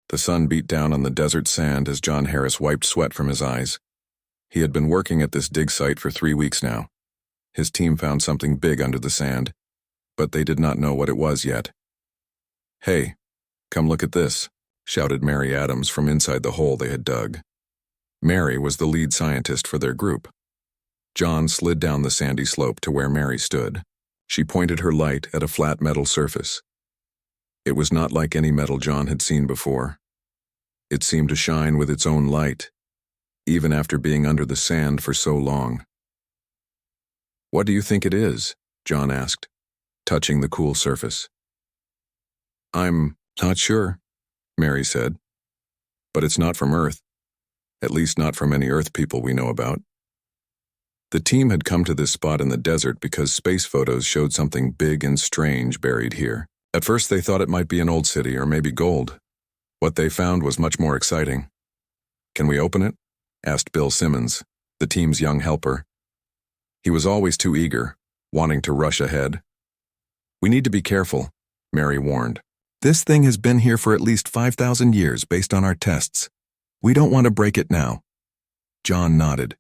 The sun beat down on the desert sand as John Harris wiped sweat from his eyes. He had been working at this dig site for 3 weeks now. His team found something big under the sand, but they did not know what it was yet. "Hey, come look at this," shouted Mary Adams from inside the hole they had dug. Mary was the lead scientist for their group. John slid down the sandy slope to where Mary stood. She pointed her light at a flat metal surface. It was not like any metal John had seen before. It seemed to shine with its own light, even after being under the sand for so long. "What do you think it is?" John asked, touching the cool surface. "I'm not sure," Mary said. "But it's not from Earth. At least not from any Earth people we know about." The team had come to this spot in the desert because space photos showed something big and strange buried here. At first they thought it might be an old city or maybe gold. What they found was much more exciting. "Can we open it?" asked Bill Simmons, the team's young helper. He was always too eager, wanting to rush ahead. "We need to be careful," Mary warned. "This thing has been here for at least 5,000 years based on our tests. We don't want to break it now." John nodded.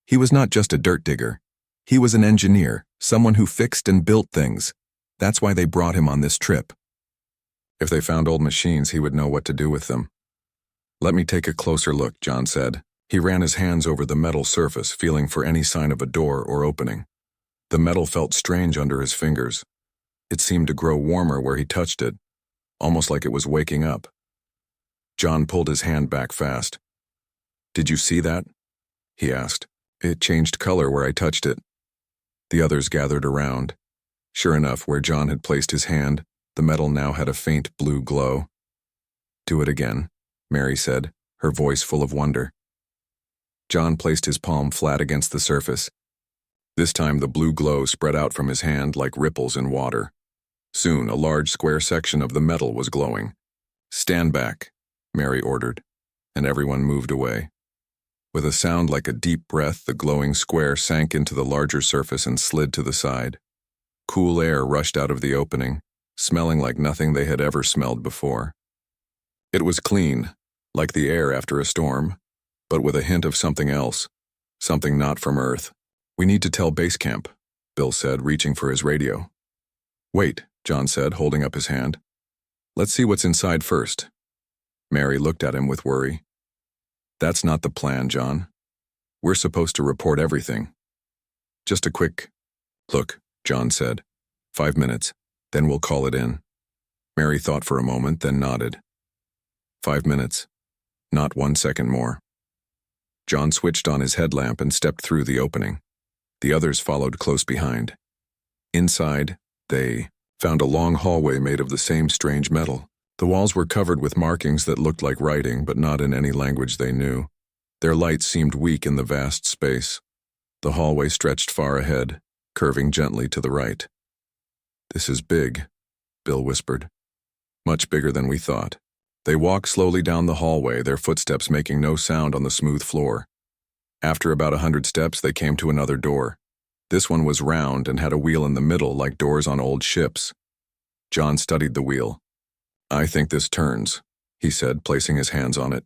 He was not just a dirt digger. He was an engineer, someone who fixed and built things. That's why they brought him on this trip. If they found old machines, he would know what to do with them. "Let me take a closer look," John said. He ran his hands over the metal surface, feeling for any sign of a door or opening. The metal felt strange under his fingers. It seemed to grow warmer where he touched it, almost like it was waking up. John pulled his hand back fast. "Did you see that?" he asked. "It changed color where I touched it." The others gathered around. Sure enough, where John had placed his hand, the metal now had a faint blue glow. "Do it again," Mary said, her voice full of wonder. John placed his palm flat against the surface. This time the blue glow spread out from his hand like ripples in water. Soon a large square section of the metal was glowing. "Stand back," Mary ordered, and everyone moved away. With a sound like a deep breath, the glowing square sank into the larger surface and slid to the side. Cool air rushed out of the opening, smelling like nothing they had ever smelled before. It was clean, like the air after a storm, but with a hint of something else, something not from Earth. "We need to tell base camp," Bill said, reaching for his radio. "Wait," John said, holding up his hand. "Let's see what's inside first." Mary looked at him with worry. "That's not the plan, John. We're supposed to report everything. Just a quick look," John said. 5 minutes, then we'll call it in." Mary thought for a moment, then nodded. 5 minutes. Not 1 second more. John switched on his headlamp and stepped through the opening. The others followed close behind. Inside, they found a long hallway made of the same strange metal. The walls were covered with markings that looked like writing, but not in any language they knew. Their light seemed weak in the vast space. The hallway stretched far ahead, curving gently to the right. "This is big," Bill whispered. "Much bigger than we thought." They walked slowly down the hallway, their footsteps making no sound on the smooth floor. After about 100 steps, they came to another door. This one was round and had a wheel in the middle like doors on old ships. John studied the wheel. "I think this turns," he said, placing his hands on it.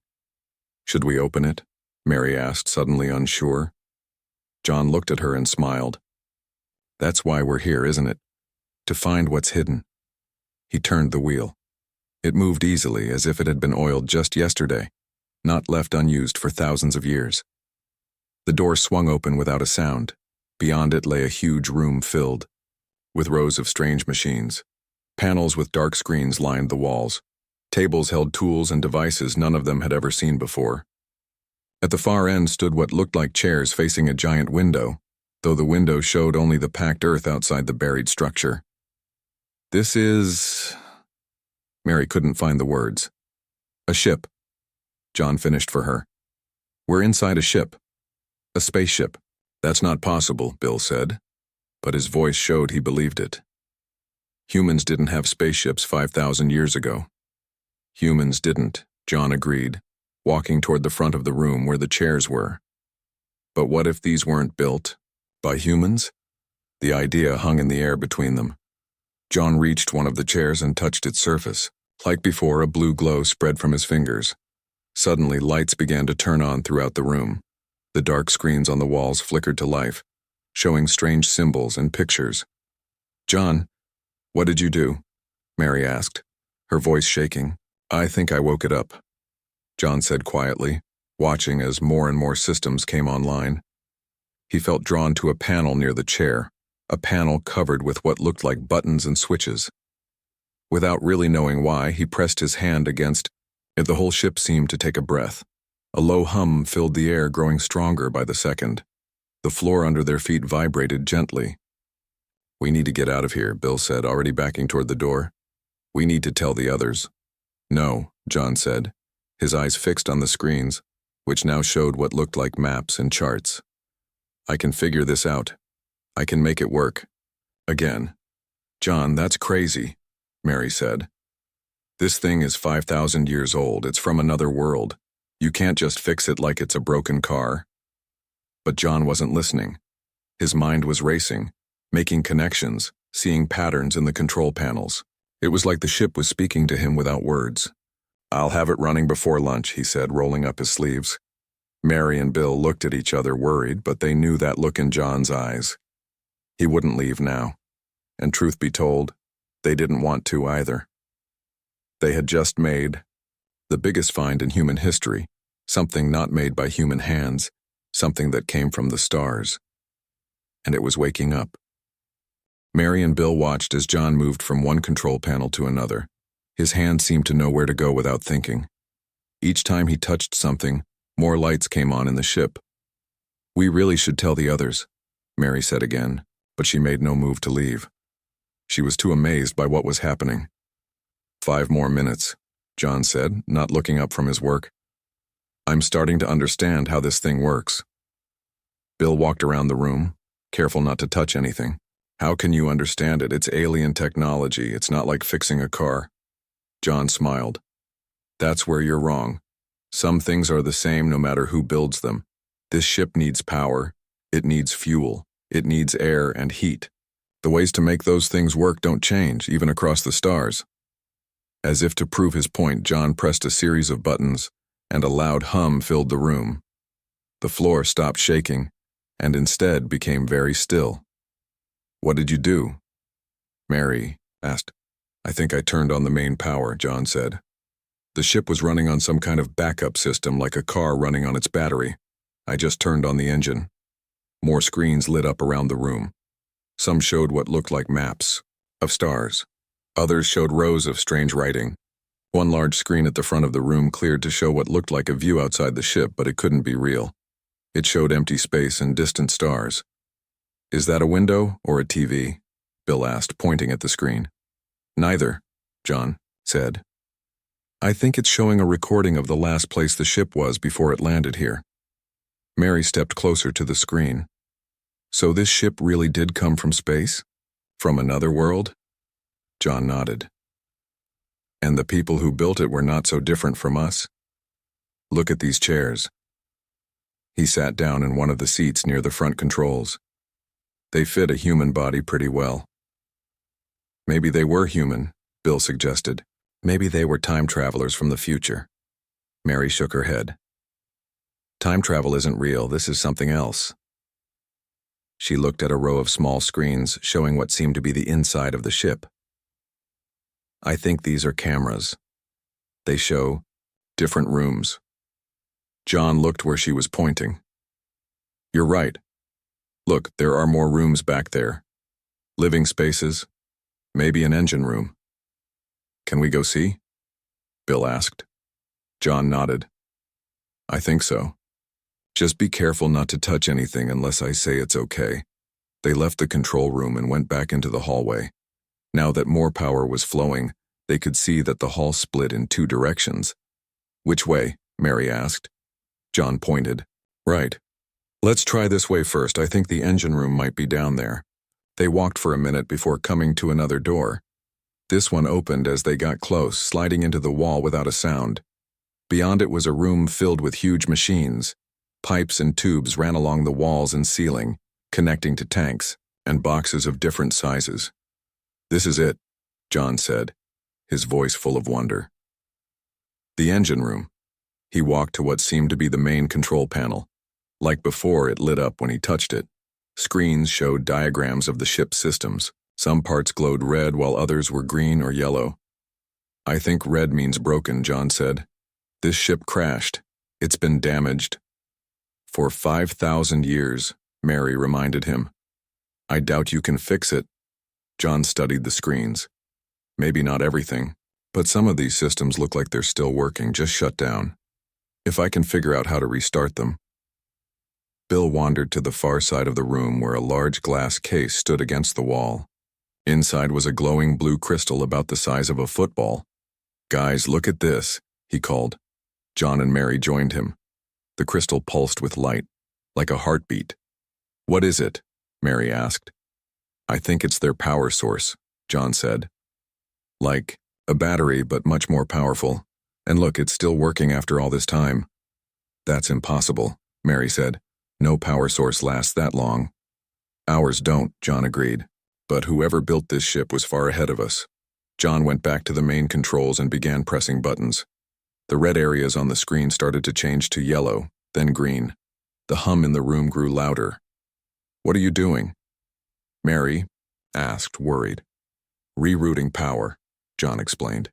"Should we open it?" Mary asked, suddenly unsure. John looked at her and smiled. "That's why we're here, isn't it? To find what's hidden." He turned the wheel. It moved easily, as if it had been oiled just yesterday, not left unused for thousands of years. The door swung open without a sound. Beyond it lay a huge room filled with rows of strange machines. Panels with dark screens lined the walls. Tables held tools and devices none of them had ever seen before. At the far end stood what looked like chairs facing a giant window, though the window showed only the packed earth outside the buried structure. "This is..." Mary couldn't find the words. "A ship," John finished for her. "We're inside a ship. A spaceship." "That's not possible," Bill said, but his voice showed he believed it. Humans didn't have spaceships 5,000 years ago. Humans didn't, John agreed, walking toward the front of the room where the chairs were. But what if these weren't built by humans? The idea hung in the air between them. John reached one of the chairs and touched its surface. Like before, a blue glow spread from his fingers. Suddenly, lights began to turn on throughout the room. The dark screens on the walls flickered to life, showing strange symbols and pictures. "John, what did you do?" Mary asked, her voice shaking. "I think I woke it up," John said quietly, watching as more and more systems came online. He felt drawn to a panel near the chair, a panel covered with what looked like buttons and switches. Without really knowing why, he pressed his hand against it. The whole ship seemed to take a breath. A low hum filled the air, growing stronger by the second. The floor under their feet vibrated gently. "We need to get out of here," Bill said, already backing toward the door. "We need to tell the others." "No," John said, his eyes fixed on the screens, which now showed what looked like maps and charts. "I can figure this out. I can make it work." Again. "John, that's crazy," Mary said. "This thing is 5,000 years old. It's from another world. You can't just fix it like it's a broken car." But John wasn't listening. His mind was racing, making connections, seeing patterns in the control panels. It was like the ship was speaking to him without words. "I'll have it running before lunch," he said, rolling up his sleeves. Mary and Bill looked at each other, worried, but they knew that look in John's eyes. He wouldn't leave now. And truth be told, they didn't want to either. They had just made the biggest find in human history, something not made by human hands, something that came from the stars. And it was waking up. Mary and Bill watched as John moved from one control panel to another. His hand seemed to know where to go without thinking. Each time he touched something, more lights came on in the ship. "We really should tell the others," Mary said again, but she made no move to leave. She was too amazed by what was happening. "5 more minutes," John said, not looking up from his work. "I'm starting to understand how this thing works." Bill walked around the room, careful not to touch anything. "How can you understand it? It's alien technology. It's not like fixing a car." John smiled. "That's where you're wrong. Some things are the same no matter who builds them. This ship needs power. It needs fuel. It needs air and heat. The ways to make those things work don't change, even across the stars." As if to prove his point, John pressed a series of buttons, and a loud hum filled the room. The floor stopped shaking, and instead became very still. "What did you do?" Mary asked. "I think I turned on the main power," John said. "The ship was running on some kind of backup system, like a car running on its battery. I just turned on the engine." More screens lit up around the room. Some showed what looked like maps of stars. Others showed rows of strange writing. One large screen at the front of the room cleared to show what looked like a view outside the ship, but it couldn't be real. It showed empty space and distant stars. "Is that a window or a TV?" Bill asked, pointing at the screen. "Neither," John said. "I think it's showing a recording of the last place the ship was before it landed here." Mary stepped closer to the screen. "So this ship really did come from space? From another world?" John nodded. "And the people who built it were not so different from us? Look at these chairs." He sat down in one of the seats near the front controls. "They fit a human body pretty well." "Maybe they were human," Bill suggested. "Maybe they were time travelers from the future." Mary shook her head. "Time travel isn't real. This is something else." She looked at a row of small screens showing what seemed to be the inside of the ship. "I think these are cameras. They show different rooms." John looked where she was pointing. "You're right. Look, there are more rooms back there. Living spaces, maybe an engine room." "Can we go see?" Bill asked. John nodded. "I think so. Just be careful not to touch anything unless I say it's okay." They left the control room and went back into the hallway. Now that more power was flowing, they could see that the hall split in 2 directions. "Which way?" Mary asked. John pointed. "Right. Let's try this way first. I think the engine room might be down there." They walked for a minute before coming to another door. This one opened as they got close, sliding into the wall without a sound. Beyond it was a room filled with huge machines. Pipes and tubes ran along the walls and ceiling, connecting to tanks and boxes of different sizes. "This is it," John said. his voice full of wonder. The engine room. He walked to what seemed to be the main control panel. Like before, it lit up when he touched it. Screens showed diagrams of the ship's systems. Some parts glowed red while others were green or yellow. "I think red means broken," John said. "This ship crashed. It's been damaged." "For 5,000 years, Mary reminded him. "I doubt you can fix it." John studied the screens. "Maybe not everything, but some of these systems look like they're still working, just shut down. If I can figure out how to restart them." Bill wandered to the far side of the room where a large glass case stood against the wall. Inside was a glowing blue crystal about the size of a football. "Guys, look at this," he called. John and Mary joined him. The crystal pulsed with light, like a heartbeat. "What is it?" Mary asked. "I think it's their power source," John said. "Like a battery, but much more powerful. And look, it's still working after all this time." "That's impossible," Mary said. "No power source lasts that long." "Ours don't," John agreed. "But whoever built this ship was far ahead of us." John went back to the main controls and began pressing buttons. The red areas on the screen started to change to yellow, then green. The hum in the room grew louder. "What are you doing?" Mary asked, worried. "Rerouting power," John explained.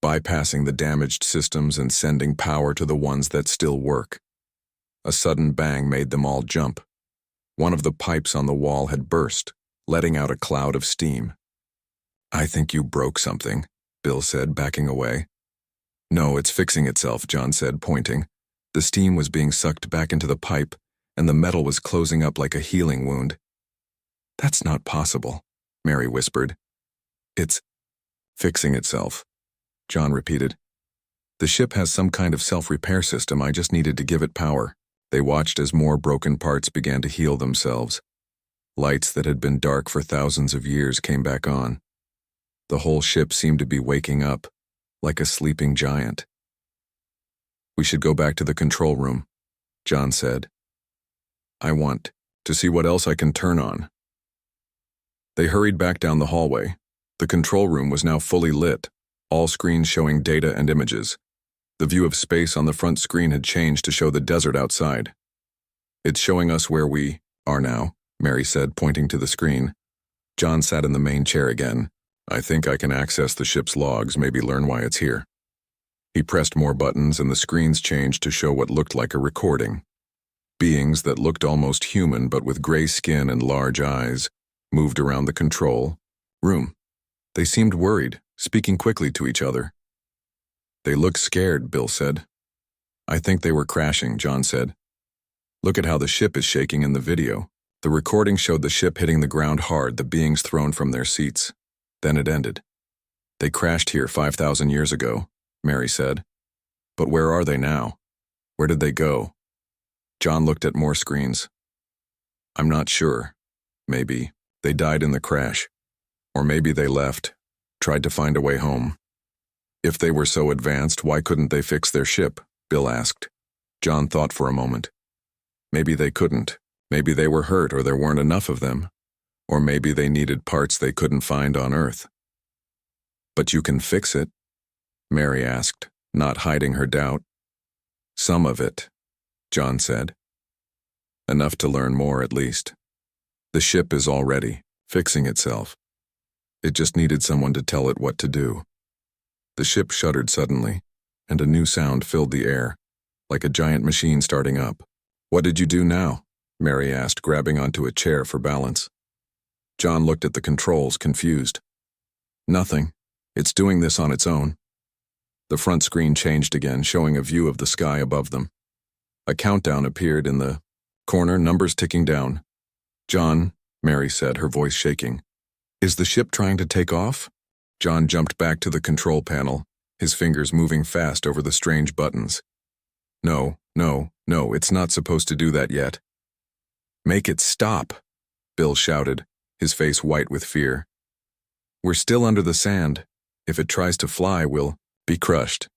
"Bypassing the damaged systems and sending power to the ones that still work." A sudden bang made them all jump. One of the pipes on the wall had burst, letting out a cloud of steam. "I think you broke something," Bill said, backing away. "No, it's fixing itself," John said, pointing. The steam was being sucked back into the pipe, and the metal was closing up like a healing wound. "That's not possible," Mary whispered. "It's fixing itself," John repeated. "The ship has some kind of self-repair system. I just needed to give it power." They watched as more broken parts began to heal themselves. Lights that had been dark for thousands of years came back on. The whole ship seemed to be waking up, like a sleeping giant. "We should go back to the control room," John said. "I want to see what else I can turn on." They hurried back down the hallway. The control room was now fully lit, all screens showing data and images. The view of space on the front screen had changed to show the desert outside. "It's showing us where we are now," Mary said, pointing to the screen. John sat in the main chair again. "I think I can access the ship's logs, maybe learn why it's here." He pressed more buttons and the screens changed to show what looked like a recording. Beings that looked almost human but with gray skin and large eyes moved around the control room. They seemed worried, speaking quickly to each other. "They look scared," Bill said. "I think they were crashing," John said. "Look at how the ship is shaking in the video." The recording showed the ship hitting the ground hard, the beings thrown from their seats. Then it ended. "They crashed here 5,000 years ago," Mary said. "But where are they now? Where did they go?" John looked at more screens. "I'm not sure. Maybe they died in the crash. Or maybe they left, tried to find a way home." "If they were so advanced, why couldn't they fix their ship?" Bill asked. John thought for a moment. Maybe they couldn't. Maybe they were hurt or there weren't enough of them. Or maybe they needed parts they couldn't find on Earth. "But you can fix it?" Mary asked, not hiding her doubt. "Some of it," John said. "Enough to learn more, at least. The ship is already fixing itself. It just needed someone to tell it what to do." The ship shuddered suddenly, and a new sound filled the air, like a giant machine starting up. "What did you do now?" Mary asked, grabbing onto a chair for balance. John looked at the controls, confused. "Nothing. It's doing this on its own." The front screen changed again, showing a view of the sky above them. A countdown appeared in the corner, numbers ticking down. "John," Mary said, her voice shaking. "Is the ship trying to take off?" John jumped back to the control panel, his fingers moving fast over the strange buttons. No, it's not supposed to do that yet." "Make it stop," Bill shouted, his face white with fear. "We're still under the sand. If it tries to fly, we'll be crushed."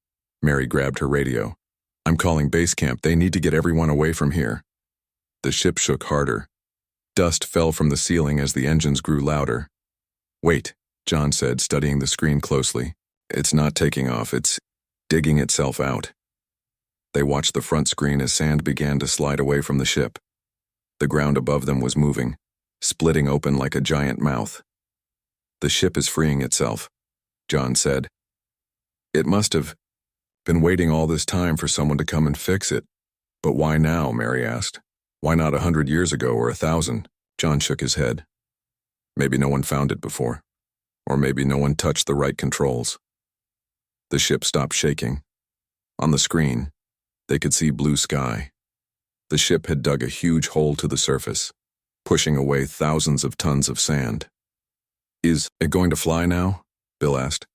Mary grabbed her radio. "I'm calling base camp. They need to get everyone away from here." The ship shook harder. Dust fell from the ceiling as the engines grew louder. "Wait," John said, studying the screen closely. It's not taking off, it's digging itself out. They watched the front screen as sand began to slide away from the ship. The ground above them was moving, splitting open like a giant mouth. The ship is freeing itself, John said. It must have been waiting all this time for someone to come and fix it. But why now, Mary asked. Why not 100 years ago or 1,000? John shook his head. Maybe no one found it before. Or maybe no one touched the right controls. The ship stopped shaking. On the screen, they could see blue sky. The ship had dug a huge hole to the surface, pushing away thousands of tons of sand. Is it going to fly now? Bill asked.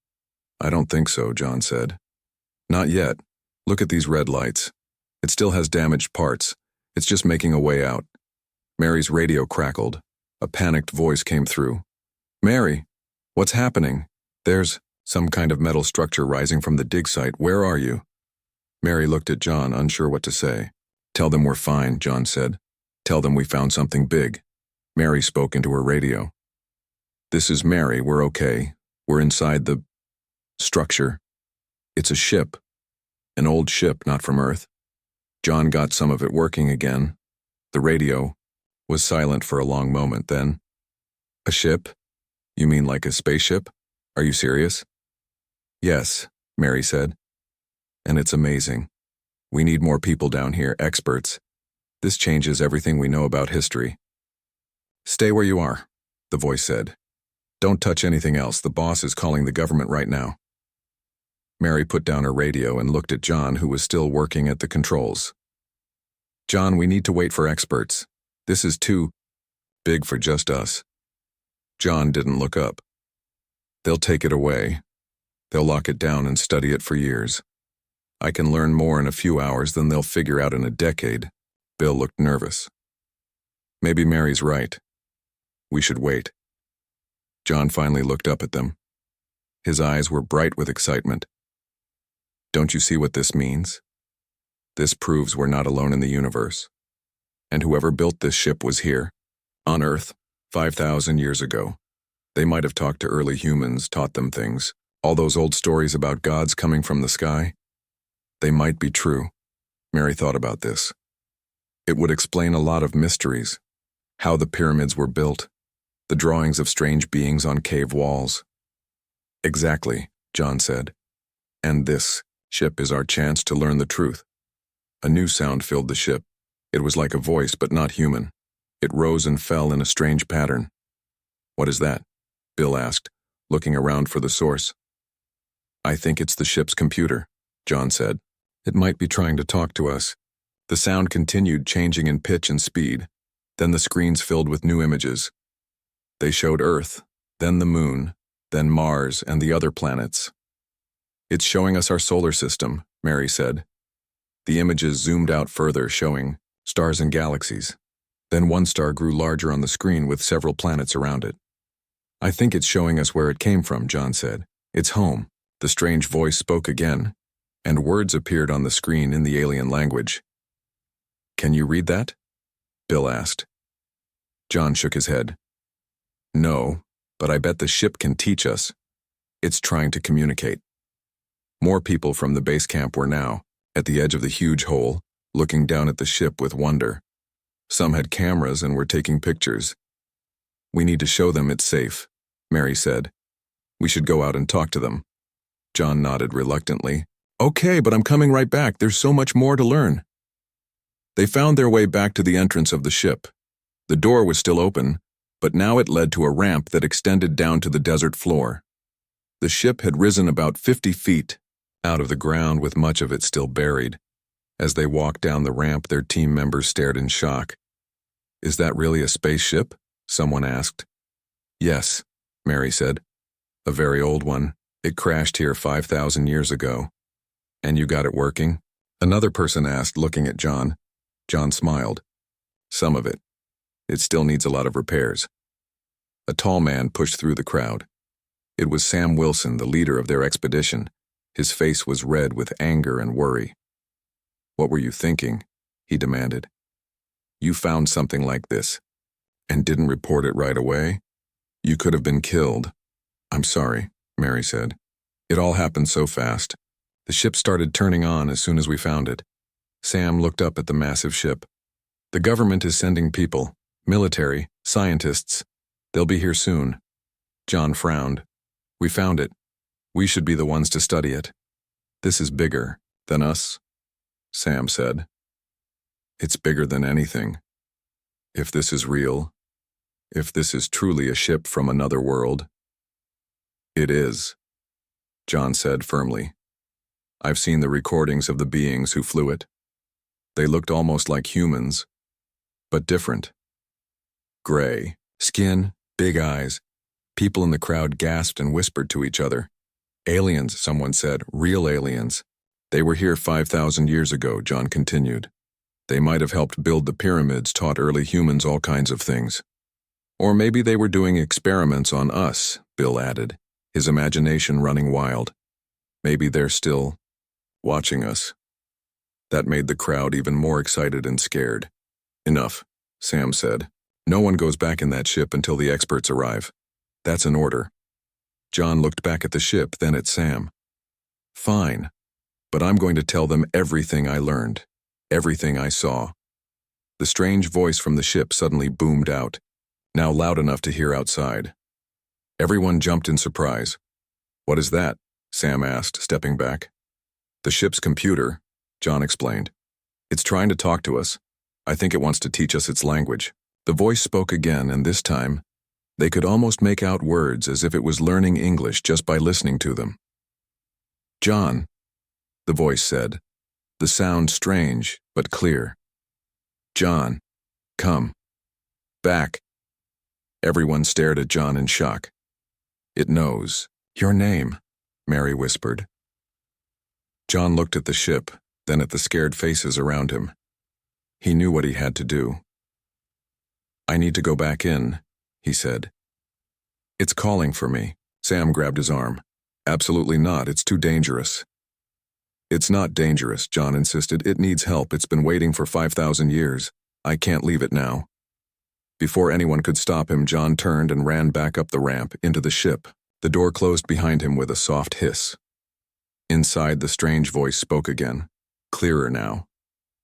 I don't think so, John said. Not yet. Look at these red lights. It still has damaged parts. It's just making a way out. Mary's radio crackled. A panicked voice came through. Mary, what's happening? There's some kind of metal structure rising from the dig site. Where are you? Mary looked at John, unsure what to say. Tell them we're fine, John said. Tell them we found something big. Mary spoke into her radio. This is Mary, we're okay. We're inside the structure. It's a ship. An old ship, not from Earth. John got some of it working again. The radio was silent for a long moment, then, a ship? You mean like a spaceship? Are you serious? Yes, Mary said. And it's amazing. We need more people down here, experts. This changes everything we know about history. Stay where you are, the voice said. Don't touch anything else. The boss is calling the government right now. Mary put down her radio and looked at John, who was still working at the controls. John, we need to wait for experts. This is too big for just us. John didn't look up. They'll take it away. They'll lock it down and study it for years. I can learn more in a few hours than they'll figure out in a decade. Bill looked nervous. Maybe Mary's right. We should wait. John finally looked up at them. His eyes were bright with excitement. Don't you see what this means? This proves we're not alone in the universe. And whoever built this ship was here, on Earth, 5,000 years ago. They might have talked to early humans, taught them things. All those old stories about gods coming from the sky. They might be true. Mary thought about this. It would explain a lot of mysteries. How the pyramids were built. The drawings of strange beings on cave walls. Exactly, John said. And this ship is our chance to learn the truth. A new sound filled the ship. It was like a voice, but not human. It rose and fell in a strange pattern. What is that? Bill asked, looking around for the source. I think it's the ship's computer, John said. It might be trying to talk to us. The sound continued, changing in pitch and speed. Then the screens filled with new images. They showed Earth, then the Moon, then Mars and the other planets. It's showing us our solar system, Mary said. The images zoomed out further, showing stars and galaxies. Then one star grew larger on the screen with several planets around it. I think it's showing us where it came from, John said. It's home. The strange voice spoke again, and words appeared on the screen in the alien language. Can you read that? Bill asked. John shook his head. No, but I bet the ship can teach us. It's trying to communicate. More people from the base camp were now, at the edge of the huge hole, looking down at the ship with wonder. Some had cameras and were taking pictures. We need to show them it's safe, Mary said. We should go out and talk to them. John nodded reluctantly. Okay, but I'm coming right back. There's so much more to learn. They found their way back to the entrance of the ship. The door was still open, but now it led to a ramp that extended down to the desert floor. The ship had risen about 50 feet out of the ground, with much of it still buried. As they walked down the ramp, their team members stared in shock. Is that really a spaceship? Someone asked. Yes, Mary said. A very old one. It crashed here 5,000 years ago. And you got it working? Another person asked, looking at John. John smiled. Some of it. It still needs a lot of repairs. A tall man pushed through the crowd. It was Sam Wilson, the leader of their expedition. His face was red with anger and worry. What were you thinking? He demanded. You found something like this and didn't report it right away? You could have been killed. I'm sorry, Mary said. It all happened so fast. The ship started turning on as soon as we found it. Sam looked up at the massive ship. The government is sending people, military, scientists. They'll be here soon. John frowned. We found it. We should be the ones to study it. This is bigger than us, Sam said. It's bigger than anything. If this is real, if this is truly a ship from another world. It is, John said firmly. I've seen the recordings of the beings who flew it. They looked almost like humans, but different. Gray, skin, big eyes. People in the crowd gasped and whispered to each other. Aliens, someone said, real aliens. They were here 5,000 years ago, John continued. They might have helped build the pyramids, taught early humans all kinds of things. Or maybe they were doing experiments on us, Bill added, his imagination running wild. Maybe they're still watching us. That made the crowd even more excited and scared. Enough, Sam said. No one goes back in that ship until the experts arrive. That's an order. John looked back at the ship, then at Sam. Fine, but I'm going to tell them everything I learned, everything I saw. The strange voice from the ship suddenly boomed out, now loud enough to hear outside. Everyone jumped in surprise. What is that? Sam asked, stepping back. The ship's computer, John explained. It's trying to talk to us. I think it wants to teach us its language. The voice spoke again, and this time, they could almost make out words as if it was learning English just by listening to them. John, the voice said, the sound strange but clear. John, come. Back. Everyone stared at John in shock. It knows. Your name, Mary whispered. John looked at the ship, then at the scared faces around him. He knew what he had to do. I need to go back in, he said. It's calling for me. Sam grabbed his arm. Absolutely not, it's too dangerous. It's not dangerous, John insisted. It needs help. It's been waiting for 5,000 years. I can't leave it now. Before anyone could stop him, John turned and ran back up the ramp into the ship. The door closed behind him with a soft hiss. Inside, the strange voice spoke again, clearer now.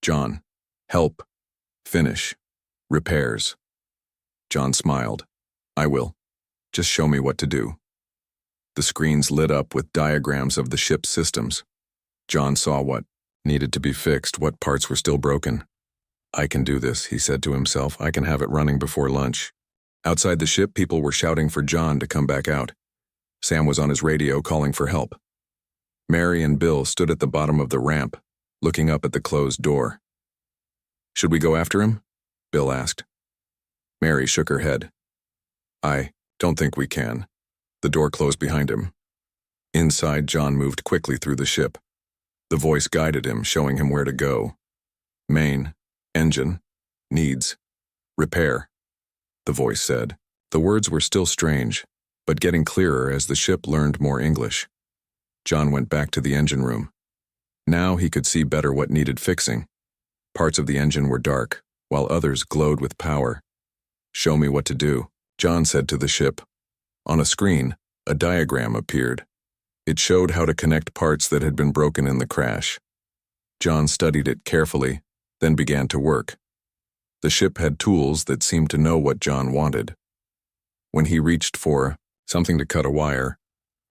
John, help. Finish. Repairs. John smiled. I will. Just show me what to do. The screens lit up with diagrams of the ship's systems. John saw what needed to be fixed, what parts were still broken. I can do this, he said to himself. I can have it running before lunch. Outside the ship, people were shouting for John to come back out. Sam was on his radio calling for help. Mary and Bill stood at the bottom of the ramp, looking up at the closed door. Should we go after him? Bill asked. Mary shook her head. I don't think we can. The door closed behind him. Inside, John moved quickly through the ship. The voice guided him, showing him where to go. Main, engine, needs, repair, the voice said. The words were still strange, but getting clearer as the ship learned more English. John went back to the engine room. Now he could see better what needed fixing. Parts of the engine were dark, while others glowed with power. Show me what to do, John said to the ship. On a screen, a diagram appeared. It showed how to connect parts that had been broken in the crash. John studied it carefully, then began to work. The ship had tools that seemed to know what John wanted. When he reached for something to cut a wire,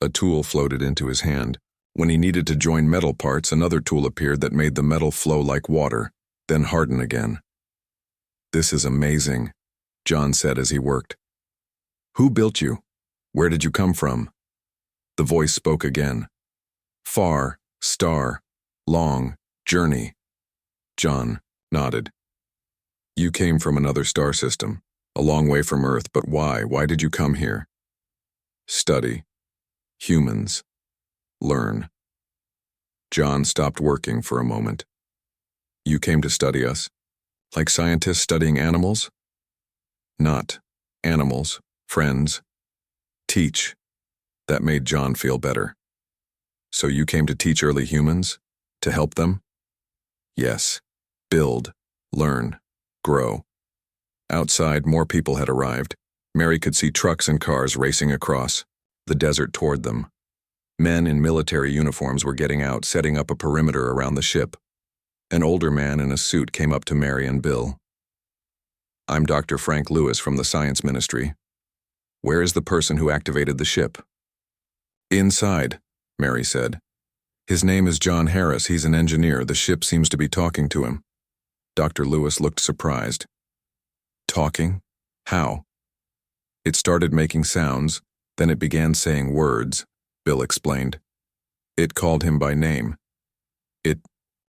a tool floated into his hand. When he needed to join metal parts, another tool appeared that made the metal flow like water, then harden again. This is amazing, John said as he worked. Who built you? Where did you come from? The voice spoke again. Far, star, long, journey. John nodded. You came from another star system, a long way from Earth, but why? Why did you come here? Study. Humans. Learn. John stopped working for a moment. You came to study us? Like scientists studying animals? Not animals, friends. Teach. That made John feel better. So you came to teach early humans? To help them? Yes. Build, learn, grow. Outside, more people had arrived. Mary could see trucks and cars racing across. the desert toward them. Men in military uniforms were getting out, setting up a perimeter around the ship. An older man in a suit came up to Mary and Bill. "I'm Dr. Frank Lewis from the Science Ministry. Where is the person who activated the ship?" "Inside," Mary said. "His name is John Harris. He's an engineer. The ship seems to be talking to him." Dr. Lewis looked surprised. "Talking? How?" "It started making sounds, then it began saying words," Bill explained. "It called him by name. It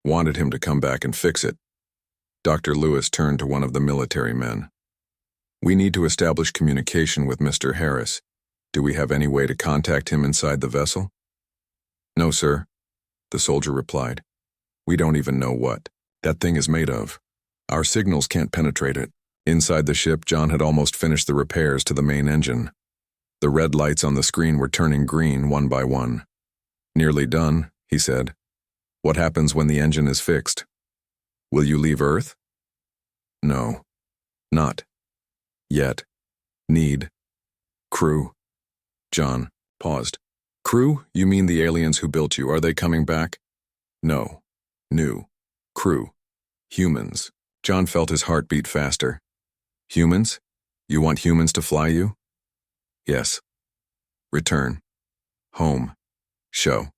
wanted him to come back and fix it." Dr. Lewis turned to one of the military men. "We need to establish communication with Mr. Harris. Do we have any way to contact him inside the vessel?" "No, sir," the soldier replied. "We don't even know what that thing is made of. Our signals can't penetrate it." Inside the ship, John had almost finished the repairs to the main engine. The red lights on the screen were turning green one by one. "Nearly done," he said. "What happens when the engine is fixed? Will you leave Earth?" "No. Not yet. Need crew." John paused. "Crew? You mean the aliens who built you? Are they coming back?" "No. New. Crew. Humans." John felt his heart beat faster. "Humans? You want humans to fly you?" "Yes. Return. Home. Show.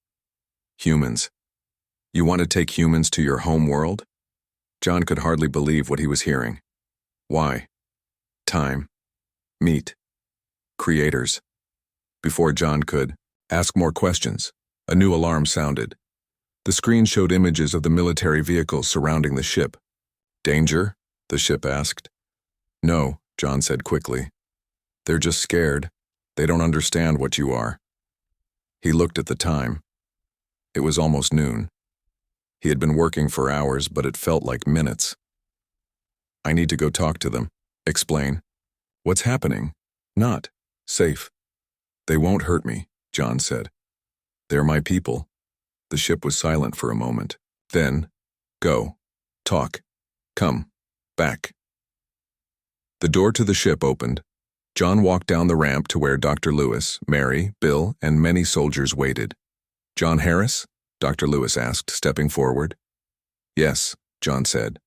Humans. You want to take humans to your home world?" John could hardly believe what he was hearing. "Why?" "Time. Meet. Creators." Before John could ask more questions, a new alarm sounded. The screen showed images of the military vehicles surrounding the ship. "Danger?" the ship asked. "No," John said quickly. "They're just scared. They don't understand what you are." He looked at the time. It was almost noon. He had been working for hours, but it felt like minutes. "I need to go talk to them. Explain." "What's happening?" "Not safe." "They won't hurt me," John said. "They're my people." The ship was silent for a moment. Then, "Go. Talk. Come. Back." The door to the ship opened. John walked down the ramp to where Dr. Lewis, Mary, Bill, and many soldiers waited. "John Harris?" Dr. Lewis asked, stepping forward. "Yes," John said.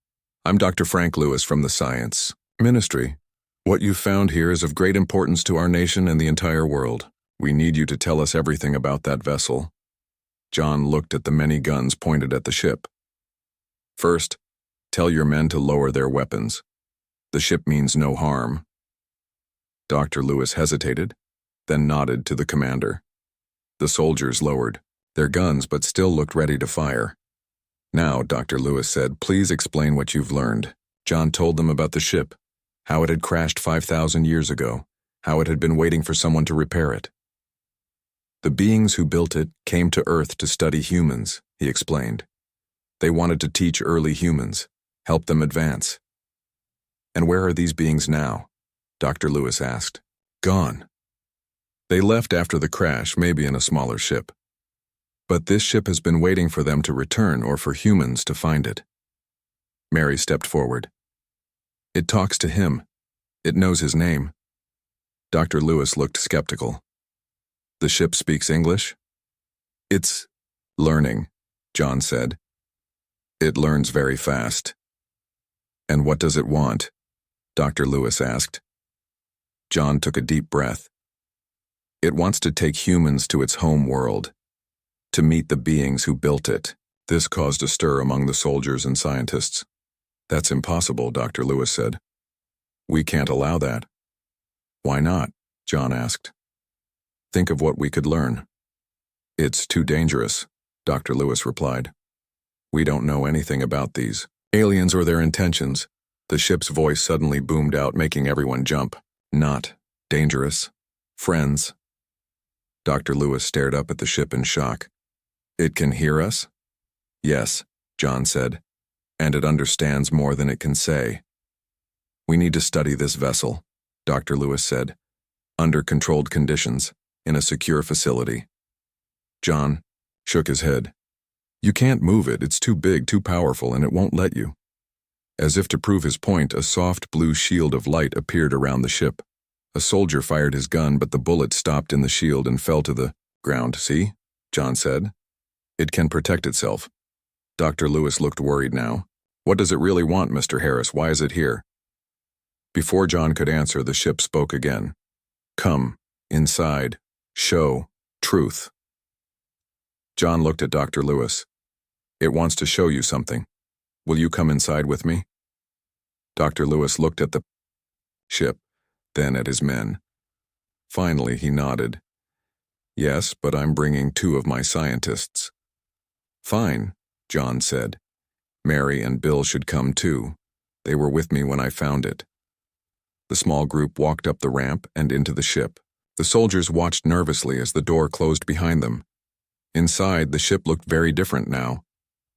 "I'm Dr. Frank Lewis from the Science Ministry. What you've found here is of great importance to our nation and the entire world. We need you to tell us everything about that vessel." John looked at the many guns pointed at the ship. "First, tell your men to lower their weapons. The ship means no harm." Dr. Lewis hesitated, then nodded to the commander. The soldiers lowered their guns but still looked ready to fire. "Now," Dr. Lewis said, "please explain what you've learned." John told them about the ship, how it had crashed 5,000 years ago, how it had been waiting for someone to repair it. "The beings who built it came to Earth to study humans," he explained. "They wanted to teach early humans, help them advance." "And where are these beings now?" Dr. Lewis asked. "Gone. They left after the crash, maybe in a smaller ship. But this ship has been waiting for them to return or for humans to find it." Mary stepped forward. "It talks to him. It knows his name." Dr. Lewis looked skeptical. "The ship speaks English?" "It's learning," John said. "It learns very fast." "And what does it want?" Dr. Lewis asked. John took a deep breath. "It wants to take humans to its home world, to meet the beings who built it." This caused a stir among the soldiers and scientists. "That's impossible," Dr. Lewis said. "We can't allow that." "Why not?" John asked. "Think of what we could learn." "It's too dangerous," Dr. Lewis replied. "We don't know anything about these aliens or their intentions." The ship's voice suddenly boomed out, making everyone jump. "Not dangerous. Friends." Dr. Lewis stared up at the ship in shock. "It can hear us?" "Yes," John said, "and it understands more than it can say." "We need to study this vessel," Dr. Lewis said, "under controlled conditions, in a secure facility." John shook his head. "You can't move it. It's too big, too powerful, and it won't let you." As if to prove his point, a soft blue shield of light appeared around the ship. A soldier fired his gun, but the bullet stopped in the shield and fell to the ground. See? John said. It can protect itself. Dr. Lewis looked worried now. What does it really want, Mr. Harris? Why is it here? Before John could answer, the ship spoke again. Come, inside, show, truth. John looked at Dr. Lewis. It wants to show you something. Will you come inside with me? Dr. Lewis looked at the ship, then at his men. Finally, he nodded. Yes, but I'm bringing 2 of my scientists. Fine, John said. Mary and Bill should come too. They were with me when I found it. The small group walked up the ramp and into the ship. The soldiers watched nervously as the door closed behind them. Inside, the ship looked very different now.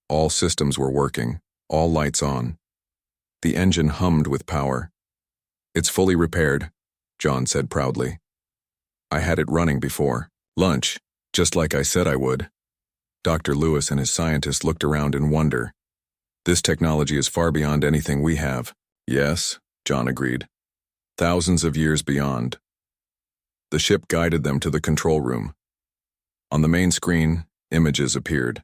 All systems were working, all lights on. The engine hummed with power. It's fully repaired, John said proudly. I had it running before. Lunch, just like I said I would. Dr. Lewis and his scientists looked around in wonder. This technology is far beyond anything we have. Yes, John agreed. Thousands of years beyond. The ship guided them to the control room. On the main screen, images appeared.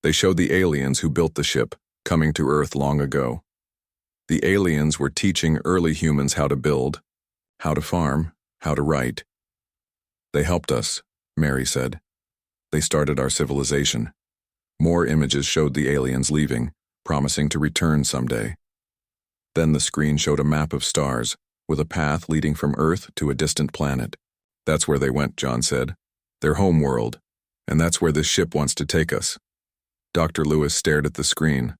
They showed the aliens who built the ship, coming to Earth long ago. The aliens were teaching early humans how to build, how to farm, how to write. They helped us, Mary said. They started our civilization. More images showed the aliens leaving, promising to return someday. Then the screen showed a map of stars, with a path leading from Earth to a distant planet. That's where they went, John said. Their home world, and that's where this ship wants to take us. Dr. Lewis stared at the screen.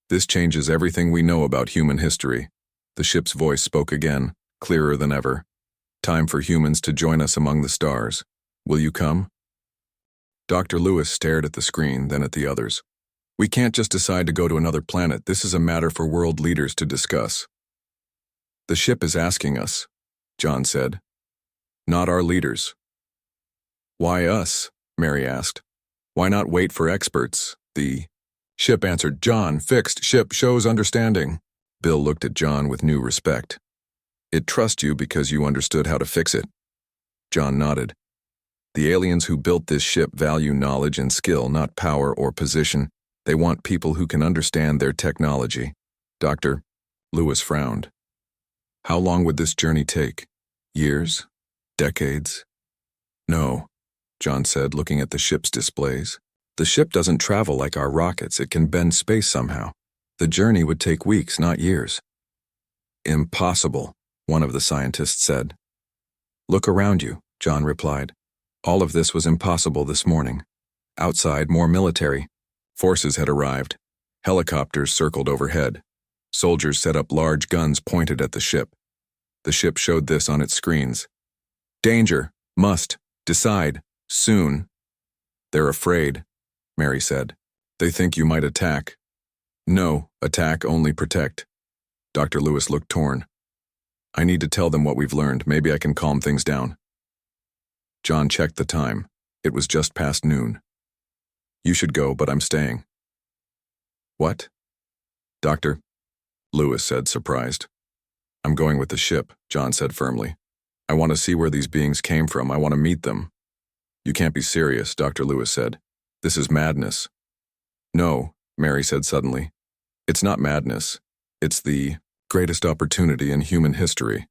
This changes everything we know about human history. The ship's voice spoke again, clearer than ever. Time for humans to join us among the stars. Will you come? Dr. Lewis stared at the screen, then at the others. We can't just decide to go to another planet. This is a matter for world leaders to discuss. The ship is asking us, John said. Not our leaders. Why us? Mary asked. Why not wait for experts? The ship answered. John, fixed. Ship shows understanding. Bill looked at John with new respect. It trusts you because you understood how to fix it. John nodded. The aliens who built this ship value knowledge and skill, not power or position. They want people who can understand their technology. Dr. Lewis frowned. How long would this journey take? Years? Decades? No, John said, looking at the ship's displays. The ship doesn't travel like our rockets. It can bend space somehow. The journey would take weeks, not years. Impossible, one of the scientists said. Look around you, John replied. All of this was impossible this morning. Outside, more military forces had arrived. Helicopters circled overhead. Soldiers set up large guns pointed at the ship. The ship showed this on its screens. Danger, must, decide, soon. They're afraid, Mary said. They think you might attack. No, attack, only protect. Dr. Lewis looked torn. I need to tell them what we've learned. Maybe I can calm things down. John checked the time. It was just past noon. You should go, but I'm staying. What? Dr. Lewis said, surprised. I'm going with the ship, John said firmly. I want to see where these beings came from. I want to meet them. You can't be serious, Dr. Lewis said. This is madness. No, Mary said suddenly. It's not madness. It's the greatest opportunity in human history.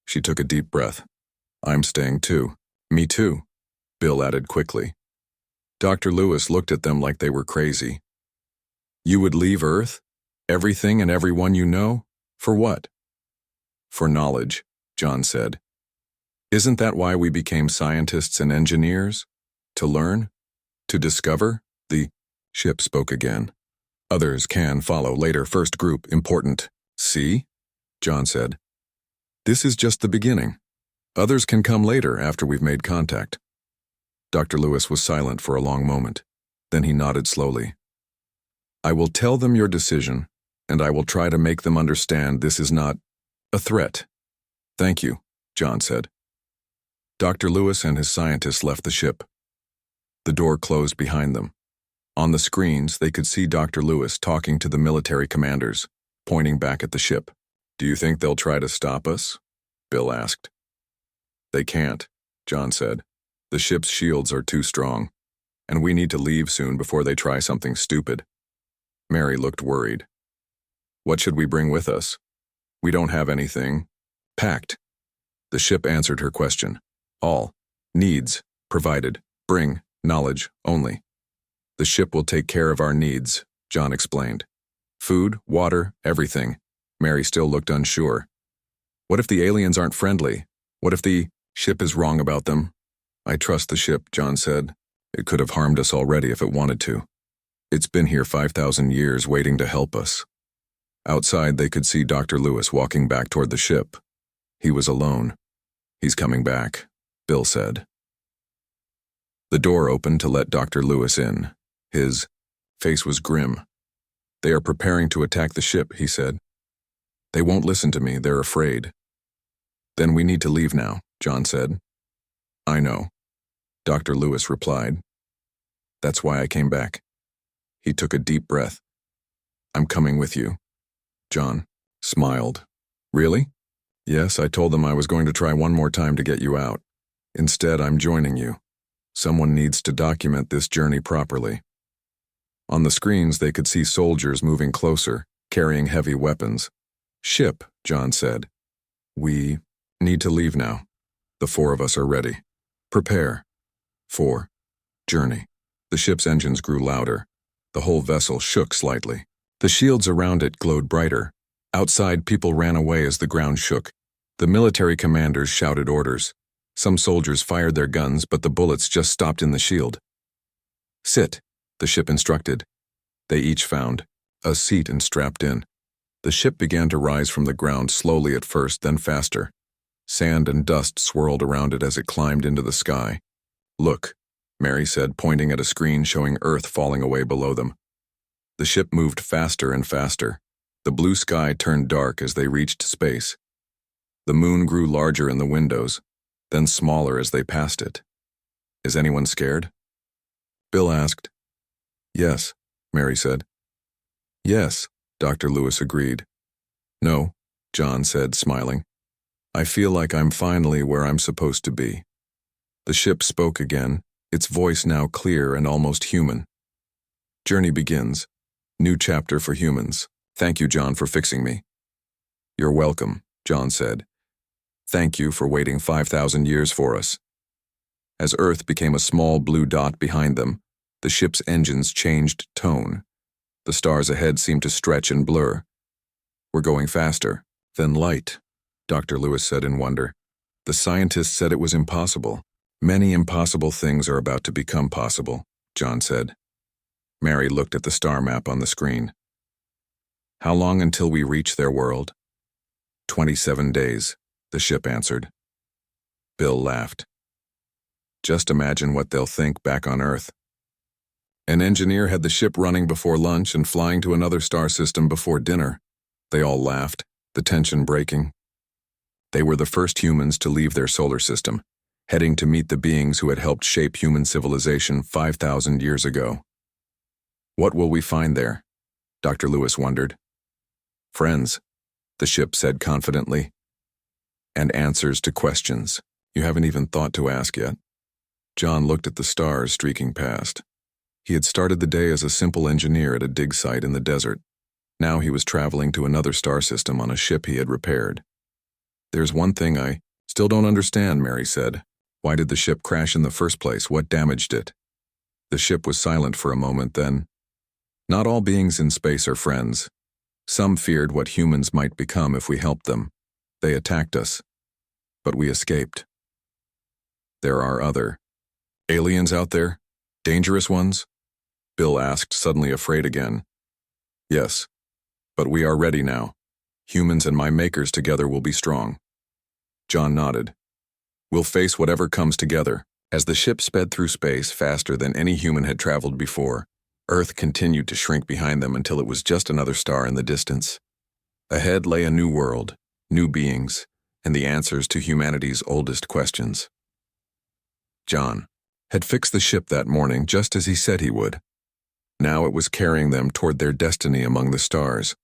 She took a deep breath. I'm staying too. Me too, Bill added quickly. Dr. Lewis looked at them like they were crazy. You would leave Earth? Everything and everyone you know? For what? For knowledge, John said. Isn't that why we became scientists and engineers? To learn? To discover? The ship spoke again. Others can follow later. First group, important. See? John said. This is just the beginning. Others can come later after we've made contact. Dr. Lewis was silent for a long moment. Then he nodded slowly. I will tell them your decision, and I will try to make them understand this is not a threat. Thank you, John said. Dr. Lewis and his scientists left the ship. The door closed behind them. On the screens, they could see Dr. Lewis talking to the military commanders, pointing back at the ship. Do you think they'll try to stop us? Bill asked. They can't, John said. The ship's shields are too strong, and we need to leave soon before they try something stupid. Mary looked worried. What should we bring with us? We don't have anything packed. The ship answered her question. All needs provided. Bring knowledge only. The ship will take care of our needs, John explained. Food, water, everything. Mary still looked unsure. What if the aliens aren't friendly? What if the ship is wrong about them? I trust the ship, John said. It could have harmed us already if it wanted to. It's been here 5,000 years waiting to help us. Outside, they could see Dr. Lewis walking back toward the ship. He was alone. He's coming back, Bill said. The door opened to let Dr. Lewis in. His face was grim. They are preparing to attack the ship, he said. They won't listen to me, they're afraid. Then we need to leave now, John said. I know, Dr. Lewis replied. That's why I came back. He took a deep breath. I'm coming with you. John smiled. Really? Yes, I told them I was going to try one more time to get you out. Instead, I'm joining you. Someone needs to document this journey properly. On the screens, they could see soldiers moving closer, carrying heavy weapons. Ship, John said. We need to leave now. The four of us are ready. Prepare. 4. Journey. The ship's engines grew louder. The whole vessel shook slightly. The shields around it glowed brighter. Outside, people ran away as the ground shook. The military commanders shouted orders. Some soldiers fired their guns, but the bullets just stopped in the shield. Sit, the ship instructed. They each found a seat and strapped in. The ship began to rise from the ground slowly at first, then faster. Sand and dust swirled around it as it climbed into the sky. Look, Mary said, pointing at a screen showing Earth falling away below them. The ship moved faster and faster. The blue sky turned dark as they reached space. The moon grew larger in the windows, then smaller as they passed it. Is anyone scared? Bill asked. Yes, Mary said. Yes, Dr. Lewis agreed. No, John said, smiling. I feel like I'm finally where I'm supposed to be. The ship spoke again, its voice now clear and almost human. Journey begins. New chapter for humans. Thank you, John, for fixing me. You're welcome, John said. Thank you for waiting 5,000 years for us. As Earth became a small blue dot behind them, the ship's engines changed tone. The stars ahead seemed to stretch and blur. We're going faster than light, Dr. Lewis said in wonder. The scientists said it was impossible. Many impossible things are about to become possible, John said. Mary looked at the star map on the screen. How long until we reach their world? 27 days, the ship answered. Bill laughed. Just imagine what they'll think back on Earth. An engineer had the ship running before lunch and flying to another star system before dinner. They all laughed, the tension breaking. They were the first humans to leave their solar system, heading to meet the beings who had helped shape human civilization 5,000 years ago. What will we find there? Dr. Lewis wondered. Friends, the ship said confidently. And answers to questions you haven't even thought to ask yet. John looked at the stars streaking past. He had started the day as a simple engineer at a dig site in the desert. Now he was traveling to another star system on a ship he had repaired. There's one thing I still don't understand, Mary said. Why did the ship crash in the first place? What damaged it? The ship was silent for a moment, then. Not all beings in space are friends. Some feared what humans might become if we helped them. They attacked us. But we escaped. There are other aliens out there? Dangerous ones? Bill asked, suddenly afraid again. Yes, but we are ready now. Humans and my makers together will be strong. John nodded. We'll face whatever comes together. As the ship sped through space faster than any human had traveled before, Earth continued to shrink behind them until it was just another star in the distance. Ahead lay a new world, new beings, and the answers to humanity's oldest questions. John had fixed the ship that morning just as he said he would. Now it was carrying them toward their destiny among the stars.